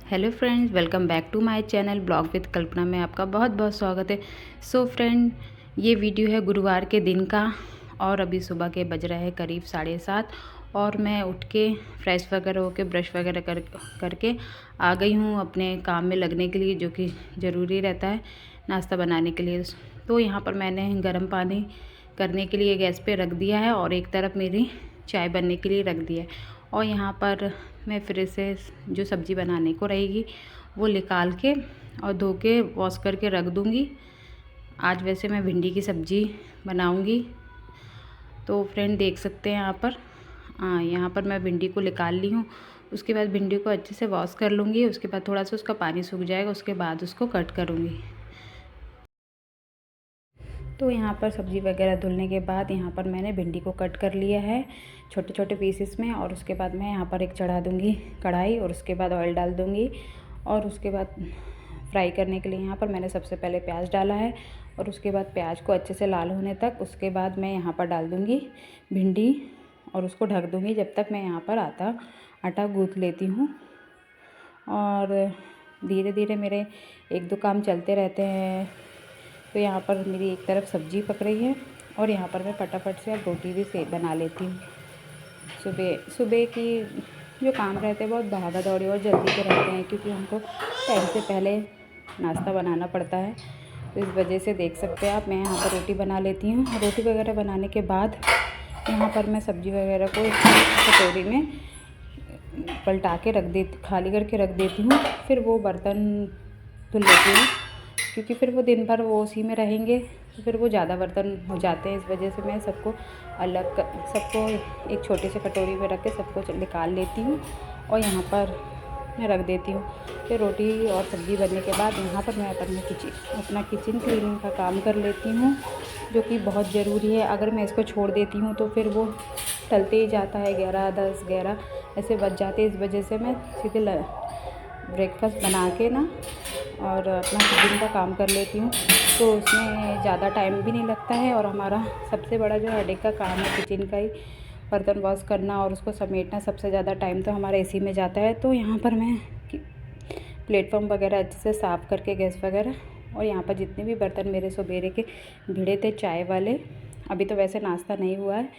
Hello friends, welcome back to my channel blog with Kalpana में आपका बहुत बहुत स्वागत है। सो फ्रेंड, ये वीडियो है गुरुवार के दिन का और अभी सुबह के बज रहे हैं करीब 7:30 और मैं उठ के फ्रेश वगैरह होके ब्रश वगैरह करके आ गई हूँ अपने काम में लगने के लिए, जो कि ज़रूरी रहता है नाश्ता बनाने के लिए। तो यहाँ पर मैंने गर्म पानी करने के लिए गैस पे रख दिया है और एक तरफ मेरी चाय बनने के लिए रख दिया है। और यहाँ पर मैं फिर से जो सब्ज़ी बनाने को रहेगी वो निकाल के और धो के वॉश करके रख दूँगी। आज वैसे मैं भिंडी की सब्ज़ी बनाऊँगी। तो फ्रेंड देख सकते हैं यहाँ पर मैं भिंडी को निकाल ली हूँ। उसके बाद भिंडी को अच्छे से वॉश कर लूँगी। उसके बाद थोड़ा सा उसका पानी सूख जाएगा, उसके बाद उसको कट करूँगी। तो यहाँ पर सब्ज़ी वगैरह धुलने के बाद यहाँ पर मैंने भिंडी को कट कर लिया है छोटे छोटे पीसेस में। और उसके बाद मैं यहाँ पर एक चढ़ा दूँगी कढ़ाई और उसके बाद ऑयल डाल दूँगी। और उसके बाद फ्राई करने के लिए यहाँ पर मैंने सबसे पहले प्याज डाला है और उसके बाद प्याज को अच्छे से लाल होने तक, उसके बाद मैं यहाँ पर डाल दूँगी भिंडी और उसको ढक दूँगी जब तक मैं यहाँ पर आटा गूँथ लेती हूँ। और धीरे धीरे मेरे एक दो काम चलते रहते हैं। तो यहाँ पर मेरी एक तरफ सब्ज़ी पक रही है और यहाँ पर मैं फटाफट से अब रोटी भी बना लेती हूँ। सुबह की जो काम रहते हैं बहुत भागा दौड़ी और जल्दी के रहते हैं, क्योंकि हमको टाइम से पहले नाश्ता बनाना पड़ता है। तो इस वजह से देख सकते हैं आप, मैं यहाँ पर रोटी बना लेती हूँ। रोटी वगैरह बनाने के बाद यहाँ पर मैं सब्ज़ी वगैरह को कटोरी में पलटा के खाली करके रख देती हूँ। फिर वो बर्तन धुल लेती हूँ, क्योंकि फिर वो दिन भर वो उसी में रहेंगे तो फिर वो ज़्यादा बर्तन हो जाते हैं। इस वजह से मैं सबको एक छोटे से कटोरी में रख के सबको निकाल लेती हूँ और यहाँ पर मैं रख देती हूँ। फिर रोटी और सब्ज़ी बनने के बाद यहाँ पर मैं अपना किचन क्लीनिंग का काम कर लेती हूँ, जो कि बहुत ज़रूरी है। अगर मैं इसको छोड़ देती हूँ तो फिर वो टलते ही जाता है, 10 11 ऐसे बज जाते हैं। इस वजह से मैं सीधे ब्रेकफास्ट बना के और अपना किचन का काम कर लेती हूँ। तो उसमें ज़्यादा टाइम भी नहीं लगता है और हमारा सबसे बड़ा जो हेडेक का काम है किचन का ही, बर्तन वॉश करना और उसको समेटना, सबसे ज़्यादा टाइम तो हमारा इसी में जाता है। तो यहाँ पर मैं प्लेटफॉर्म वगैरह अच्छे से साफ़ करके गैस वगैरह, और यहाँ पर जितने भी बर्तन मेरे सवेरे के भिड़े थे चाय वाले, अभी तो वैसे नाश्ता नहीं हुआ है,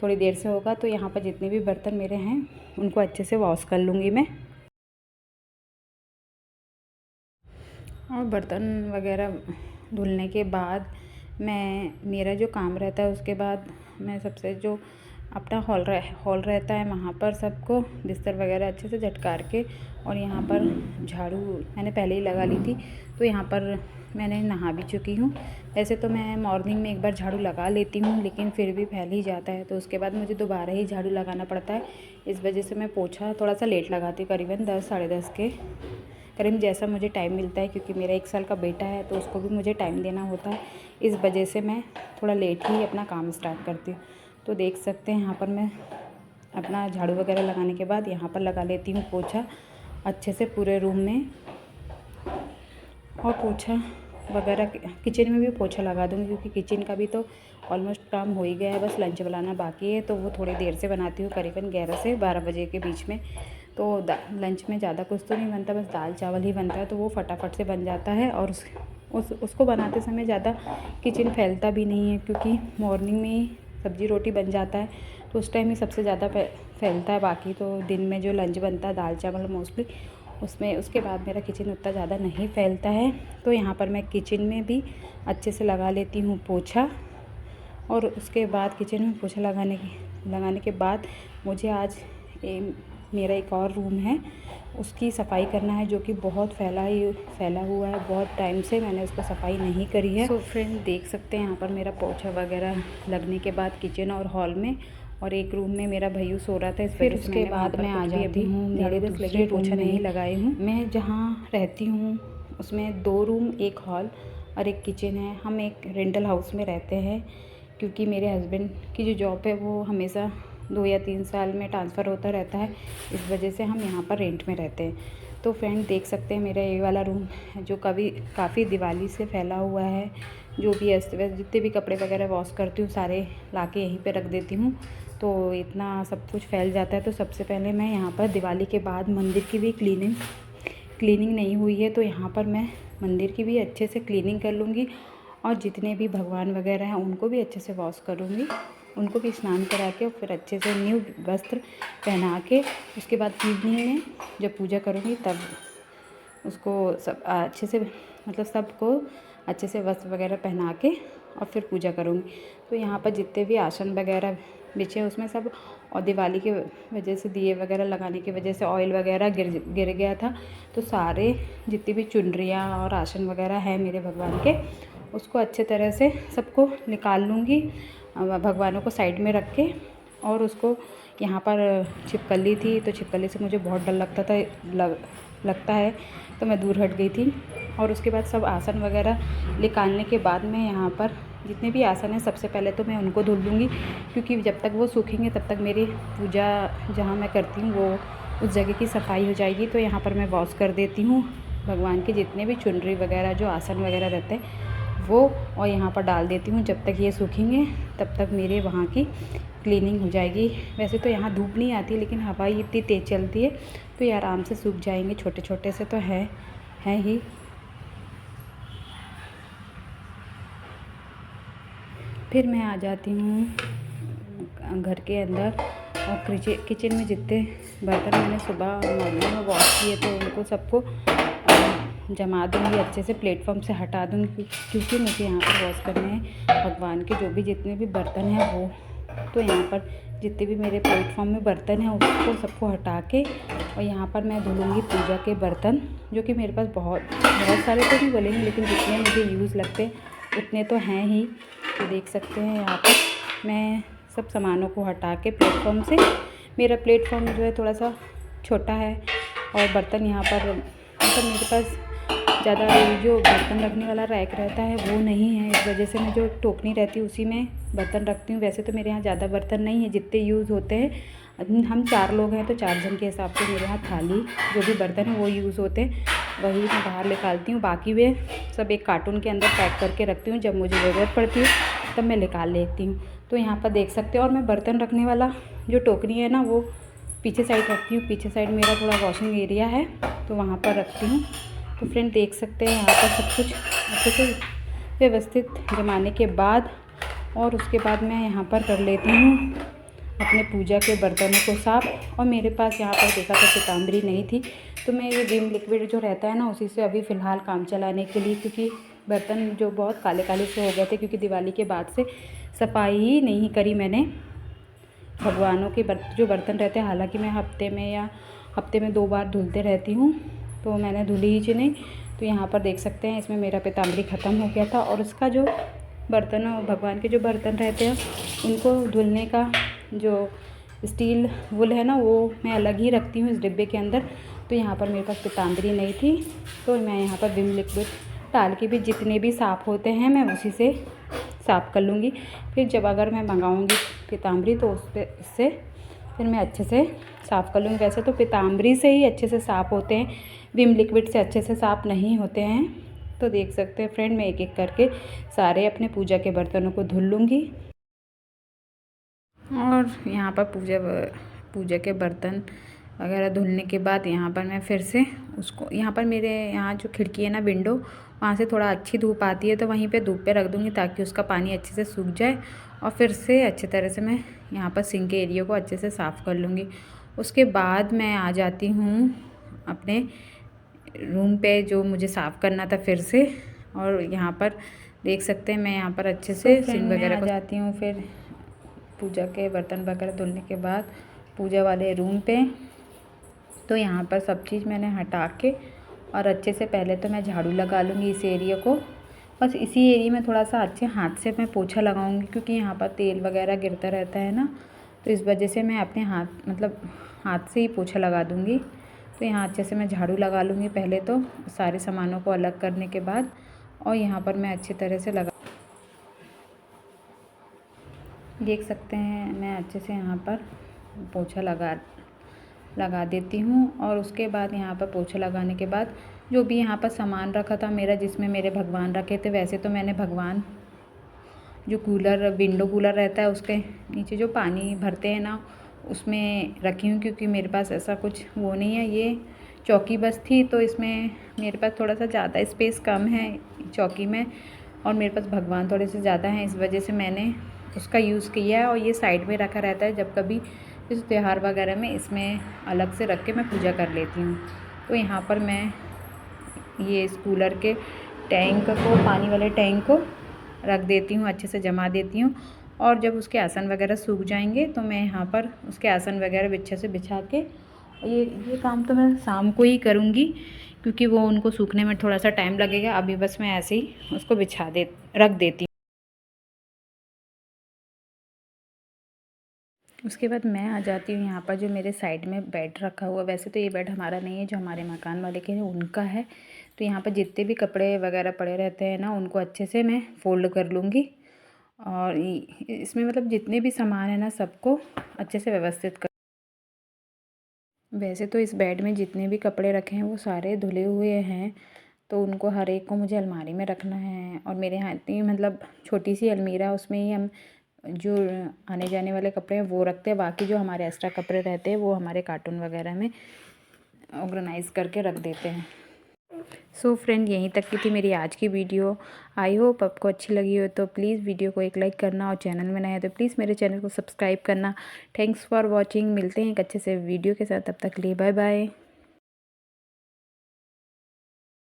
थोड़ी देर से होगा। तो यहाँ पर जितने भी बर्तन मेरे हैं उनको अच्छे से वॉश कर लूँगी मैं। और बर्तन वगैरह धुलने के बाद मेरा जो काम रहता है, उसके बाद मैं सबसे जो अपना हॉल रहता है वहाँ पर सबको बिस्तर वगैरह अच्छे से झटकार के, और यहाँ पर झाड़ू मैंने पहले ही लगा ली थी। तो यहाँ पर मैंने नहा भी चुकी हूँ। वैसे तो मैं मॉर्निंग में एक बार झाड़ू लगा लेती हूँ, लेकिन फिर भी फैल ही जाता है, तो उसके बाद मुझे दोबारा ही झाड़ू लगाना पड़ता है। इस वजह से मैं पोछा थोड़ा सा लेट लगाती हूँ, करीबन 10 साढ़े 10 के करीब, जैसा मुझे टाइम मिलता है, क्योंकि मेरा 1 साल का बेटा है तो उसको भी मुझे टाइम देना होता है। इस वजह से मैं थोड़ा लेट ही अपना काम स्टार्ट करती हूँ। तो देख सकते हैं यहाँ पर मैं अपना झाड़ू वगैरह लगाने के बाद यहाँ पर लगा लेती हूँ पोछा अच्छे से पूरे रूम में। और पोछा वगैरह किचन में भी पोछा लगा दूँगी, क्योंकि किचन का भी तो ऑलमोस्ट काम हो ही गया है, बस लंच बनाना बाकी है। तो वो थोड़ी देर से बनाती हूँ, करीबन 11 से 12 बजे के बीच में। तो लंच में ज़्यादा कुछ तो नहीं बनता, बस दाल चावल ही बनता है, तो वो फटाफट से बन जाता है। और उसको बनाते समय ज़्यादा किचन फैलता भी नहीं है, क्योंकि मॉर्निंग में ही सब्ज़ी रोटी बन जाता है, तो उस टाइम ही सबसे ज़्यादा फैलता है। बाकी तो दिन में जो लंच बनता है दाल चावल मोस्टली, उसमें उसके बाद मेरा किचन उतना ज़्यादा नहीं फैलता है। तो यहाँ पर मैं किचन में भी अच्छे से लगा लेती हूँ पोछा। और उसके बाद किचन में पोछा लगाने के बाद मुझे आज मेरा एक और रूम है, उसकी सफाई करना है, जो कि बहुत फैला हुआ है। बहुत टाइम से मैंने उसको सफाई नहीं करी है। तो फ्रेंड देख सकते हैं यहाँ पर मेरा पोछा वगैरह लगने के बाद किचन और हॉल में, और एक रूम में मेरा भैया सो रहा था, फिर उसके बाद मैं आ जाती हूँ। मेरे दूसरे पोछा नहीं लगाई हूँ। मैं जहाँ रहती हूँ उसमें 2 रूम, 1 हॉल और 1 किचन है। हम एक रेंटल हाउस में रहते हैं, क्योंकि मेरे हस्बैंड की जो जॉब है वो हमेशा 2 या 3 साल में ट्रांसफ़र होता रहता है। इस वजह से हम यहाँ पर रेंट में रहते हैं। तो फ्रेंड देख सकते हैं मेरा ये वाला रूम है, जो काफ़ी दिवाली से फैला हुआ है। जो भी अस्त व्यस्त जितने भी कपड़े वगैरह वॉश करती हूँ सारे ला के यहीं पे रख देती हूँ, तो इतना सब कुछ फैल जाता है। तो सबसे पहले मैं यहाँ पर दिवाली के बाद मंदिर की भी क्लीनिंग नहीं हुई है, तो यहाँ पर मैं मंदिर की भी अच्छे से क्लीनिंग कर लूँगी और जितने भी भगवान वगैरह हैं उनको भी अच्छे से वॉश करूँगी, उनको भी स्नान करा के और फिर अच्छे से न्यू वस्त्र पहना के उसके बाद इवनिंग में जब पूजा करूँगी तब उसको सब अच्छे से मतलब सबको अच्छे से वस्त्र वगैरह पहना के और फिर पूजा करूँगी। तो यहाँ पर जितने भी आसन वगैरह बिछे हैं उसमें सब, और दिवाली के वजह से दिए वगैरह लगाने की वजह से ऑयल वगैरह गिर गया था, तो सारे जितनी भी चुनरियाँ और आसन वगैरह है मेरे भगवान के उसको अच्छे तरह से सबको निकाल लूँगी, भगवानों को साइड में रख के। और उसको यहाँ पर छिपकली थी, तो छिपकली से मुझे बहुत डर लगता है, तो मैं दूर हट गई थी। और उसके बाद सब आसन वगैरह निकालने के बाद मैं यहाँ पर जितने भी आसन हैं सबसे पहले तो मैं उनको धुल लूँगी, क्योंकि जब तक वो सूखेंगे तब तक मेरी पूजा जहाँ मैं करती हूँ वो उस जगह की सफाई हो जाएगी। तो यहाँ पर मैं वॉश कर देती हूँ भगवान के जितने भी चुनरी वगैरह जो आसन वगैरह रहते हैं वो, और यहाँ पर डाल देती हूँ। जब तक ये सूखेंगे तब तक मेरे वहाँ की क्लीनिंग हो जाएगी। वैसे तो यहाँ धूप नहीं आती, लेकिन हवा इतनी तेज़ चलती है तो ये आराम से सूख जाएंगे, छोटे छोटे से तो है ही। फिर मैं आ जाती हूँ घर के अंदर, और किचन में जितने बर्तन मैंने सुबह मॉर्निंग में वॉश किए तो उनको सबको जमा दूँगी, अच्छे से प्लेटफॉर्म से हटा दूँगी, क्योंकि मुझे यहाँ पर वॉश करने हैं भगवान के जो भी जितने भी बर्तन हैं वो। तो यहाँ पर जितने भी मेरे प्लेटफॉर्म में बर्तन हैं उसको सबको हटा के, और यहाँ पर मैं धुलूँगी पूजा के बर्तन, जो कि मेरे पास बहुत सारे तो नहीं बोलेंगे, लेकिन जितने मुझे यूज़ लगते हैं उतने तो हैं ही। तो देख सकते हैं यहाँ पर मैं सब सामानों को हटा के प्लेटफॉर्म से, मेरा प्लेटफॉर्म जो है थोड़ा सा छोटा है, और बर्तन यहाँ पर मतलब मेरे पास ज़्यादा जो बर्तन रखने वाला रैक रहता है वो नहीं है, इस वजह से मैं जो टोकनी रहती है उसी में बर्तन रखती हूँ। वैसे तो मेरे यहाँ ज़्यादा बर्तन नहीं है, जितने यूज़ होते हैं, हम 4 लोग हैं तो 4 जन के हिसाब से मेरे यहाँ थाली जो भी बर्तन है वो यूज़ होते हैं, वही मैं बाहर निकालती हूँ। बाकी वे सब एक कार्टून के अंदर पैक करके रखती हूँ, जब मुझे ज़रूरत पड़ती है तब मैं निकाल लेती हूँ। तो यहाँ पर देख सकते हो, और मैं बर्तन रखने वाला जो टोकरी है ना वो पीछे साइड रखती हूँ। पीछे साइड मेरा थोड़ा वॉशिंग एरिया है तो वहाँ पर रखती हूँ। तो फ्रेंड देख सकते हैं यहाँ पर सब कुछ अच्छे से व्यवस्थित जमाने के बाद, और उसके बाद मैं यहाँ पर कर लेती हूँ अपने पूजा के बर्तनों को साफ़। और मेरे पास यहाँ पर देखा तो पीताम्बरी नहीं थी, तो मैं ये विम लिक्विड जो रहता है ना उसी से अभी फ़िलहाल काम चलाने के लिए, क्योंकि बर्तन जो बहुत काले काले से हो गए थे, क्योंकि दिवाली के बाद से सफाई ही नहीं करी मैंने भगवानों के जो बर्तन रहते हैं। हालांकि मैं हफ्ते में 2 बार धुलते रहती हूँ, तो मैंने धुली ही नहीं। तो यहाँ पर देख सकते हैं इसमें मेरा पीताम्बरी ख़त्म हो गया था, और उसका जो बर्तन भगवान के जो बर्तन रहते हैं उनको धुलने का जो स्टील वुल है ना वो मैं अलग ही रखती हूँ इस डिब्बे के अंदर। तो यहाँ पर मेरे पास पीताम्बरी नहीं थी, तो मैं यहाँ पर विम लिक्विड डाल के भी जितने भी साफ़ होते हैं मैं उसी से साफ़ कर लूँगी। फिर जब अगर मैं मंगाऊँगी पीताम्बरी तो इससे फिर मैं अच्छे से साफ़ कर लूँगी। वैसे तो पीताम्बरी से ही अच्छे से साफ़ होते हैं, विम लिक्विड से अच्छे से साफ़ नहीं होते हैं। तो देख सकते हैं फ्रेंड, मैं एक एक करके सारे अपने पूजा के बर्तनों को धुल लूँगी। और यहाँ पर पूजा के बर्तन वगैरह धुलने के बाद यहाँ पर मैं फिर से उसको, यहाँ पर मेरे यहाँ जो खिड़की है ना विंडो, वहाँ से थोड़ा अच्छी धूप आती है, तो वहीं पे धूप पे रख दूँगी ताकि उसका पानी अच्छे से सूख जाए। और फिर से अच्छे तरह से मैं यहाँ पर सिंक के एरिया को अच्छे से साफ़ कर लूँगी। उसके बाद मैं आ जाती हूँ अपने रूम पे जो मुझे साफ़ करना था फिर से। और यहाँ पर देख सकते हैं मैं यहाँ पर अच्छे से सिंक वगैरह आ जाती हूँ। फिर पूजा के बर्तन वगैरह धुलने के बाद पूजा वाले रूम पे, तो यहाँ पर सब चीज़ मैंने हटा के और अच्छे से पहले तो मैं झाड़ू लगा लूँगी इस एरिया को। बस इसी एरिया में थोड़ा सा अच्छे हाथ से मैं पोछा लगाऊँगी, क्योंकि यहाँ पर तेल वगैरह गिरता रहता है ना, तो इस वजह से मैं अपने हाथ से ही पोछा लगा दूँगी। तो यहाँ अच्छे से मैं झाड़ू लगा लूँगी पहले तो सारे सामानों को अलग करने के बाद, और यहाँ पर मैं अच्छी तरह से देख सकते हैं मैं अच्छे से यहाँ पर पोछा लगा देती हूँ। और उसके बाद यहाँ पर पोछा लगाने के बाद जो भी यहाँ पर सामान रखा था मेरा, जिसमें मेरे भगवान रखे थे, वैसे तो मैंने भगवान जो विंडो कूलर रहता है उसके नीचे जो पानी भरते हैं ना उसमें रखी हूँ, क्योंकि मेरे पास ऐसा कुछ वो नहीं है। ये चौकी बस थी, तो इसमें मेरे पास थोड़ा सा ज़्यादा स्पेस कम है चौकी में, और मेरे पास भगवान थोड़े से ज़्यादा हैं, इस वजह से मैंने उसका यूज़ किया है। और ये साइड में रखा रहता है, जब कभी जैसे त्यौहार वगैरह में इसमें अलग से रख के मैं पूजा कर लेती हूँ। तो यहाँ पर मैं ये इस कूलर के टैंक को, पानी वाले टैंक को रख देती हूँ, अच्छे से जमा देती हूँ। और जब उसके आसन वगैरह सूख जाएंगे तो मैं यहाँ पर उसके आसन वगैरह अच्छे से बिछा के, ये काम तो मैं शाम को ही करूँगी, क्योंकि वो उनको सूखने में थोड़ा सा टाइम लगेगा। अभी बस मैं ऐसे ही उसको रख देती हूँ। उसके बाद मैं आ जाती हूँ यहाँ पर, जो मेरे साइड में बेड रखा हुआ, वैसे तो ये बेड हमारा नहीं है, जो हमारे मकान मालिक हैं उनका है। तो यहाँ पर जितने भी कपड़े वगैरह पड़े रहते हैं ना, उनको अच्छे से मैं फ़ोल्ड कर लूँगी। और इसमें मतलब जितने भी सामान है ना, सबको अच्छे से व्यवस्थित कर। वैसे तो इस बेड में जितने भी कपड़े रखे हैं वो सारे धुले हुए हैं, तो उनको हर एक को मुझे अलमारी में रखना है। और मेरे यहाँ इतनी मतलब छोटी सी अलमीरा, उसमें ही हम जो आने जाने वाले कपड़े हैं वो रखते हैं, बाकी जो हमारे एक्स्ट्रा कपड़े रहते हैं वो हमारे कार्टून वगैरह में ऑर्गेनाइज़ करके रख देते हैं। सो फ्रेंड, यहीं तक की थी मेरी आज की वीडियो। आई होप आपको अच्छी लगी हो, तो प्लीज़ वीडियो को एक लाइक करना, और चैनल में नए हैं तो प्लीज़ मेरे चैनल को सब्सक्राइब करना। Thanks for watching. मिलते हैं एक अच्छे से वीडियो के साथ, तब तक के लिए बाय बाय।